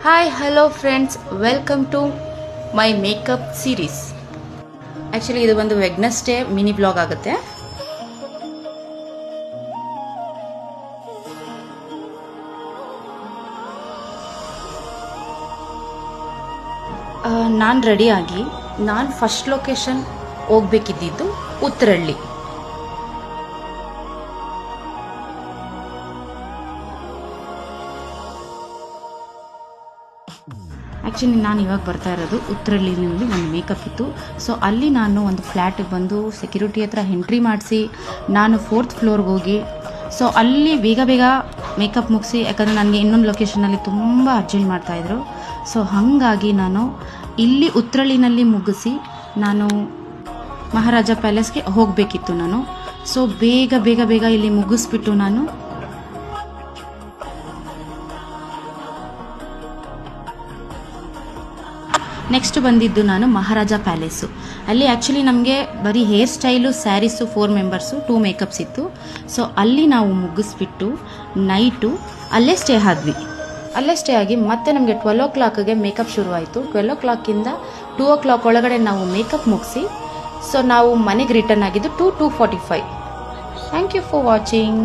Hi hello friends, welcome to my makeup series. Actually ಇದು ಒಂದು Wednesday mini blog ಆಗುತ್ತೆ. ನಾನು ರೆಡಿಯಾಗಿ ನಾನು ಫಸ್ಟ್ ಲೊಕೇಶನ್ ಹೋಗ್ಬೇಕಿದ್ದಿದ್ದು ಉತ್ತರಹಳ್ಳಿ. ಆ್ಯಕ್ಚುಲಿ ನಾನು ಇವಾಗ ಬರ್ತಾ ಇರೋದು ಉತ್ತರಹಳ್ಳಿನಲ್ಲಿ ಒಂದು ಮೇಕಪ್ ಇತ್ತು. ಸೊ ಅಲ್ಲಿ ನಾನು ಒಂದು ಫ್ಲ್ಯಾಟಿಗೆ ಬಂದು ಸೆಕ್ಯೂರಿಟಿ ಹತ್ರ ಎಂಟ್ರಿ ಮಾಡಿಸಿ ನಾನು 4th ಫ್ಲೋರ್ಗೆ ಹೋಗಿ ಸೊ ಅಲ್ಲಿ ಬೇಗ ಮೇಕಪ್ ಮುಗಿಸಿ, ಯಾಕಂದರೆ ನನಗೆ ಇನ್ನೊಂದು ಲೊಕೇಶನಲ್ಲಿ ತುಂಬ ಅರ್ಜೆಂಟ್ ಮಾಡ್ತಾಯಿದ್ರು. ಸೊ ಹಾಗಾಗಿ ನಾನು ಇಲ್ಲಿ ಉತ್ತರಹಳ್ಳಿನಲ್ಲಿ ಮುಗಿಸಿ ನಾನು ಮಹಾರಾಜ ಪ್ಯಾಲೇಸ್ಗೆ ಹೋಗಬೇಕಿತ್ತು ನಾನು. ಸೊ ಬೇಗ ಇಲ್ಲಿ ಮುಗಿಸ್ಬಿಟ್ಟು ನಾನು ನೆಕ್ಸ್ಟ್ ಬಂದಿದ್ದು ನಾನು ಮಹಾರಾಜ ಪ್ಯಾಲೇಸು. ಅಲ್ಲಿ ಆ್ಯಕ್ಚುಲಿ ನಮಗೆ ಬರೀ hair style, saris 4 members 2 makeups ಇತ್ತು. ಸೊ ಅಲ್ಲಿ ನಾವು ಮುಗಿಸ್ಬಿಟ್ಟು ನೈಟು ಅಲ್ಲೇ ಸ್ಟೇ ಆಗಿ ಮತ್ತೆ ನಮಗೆ 12 o'clockಗೆ ಮೇಕಪ್ ಶುರುವಾಯಿತು. 12 o'clockಯಿಂದ 2 o'clock ಒಳಗಡೆ ನಾವು ಮೇಕಪ್ ಮುಗಿಸಿ ಸೊ ನಾವು ಮನೆಗೆ ರಿಟರ್ನ್ ಆಗಿದ್ದು 2:45. Thank you for watching.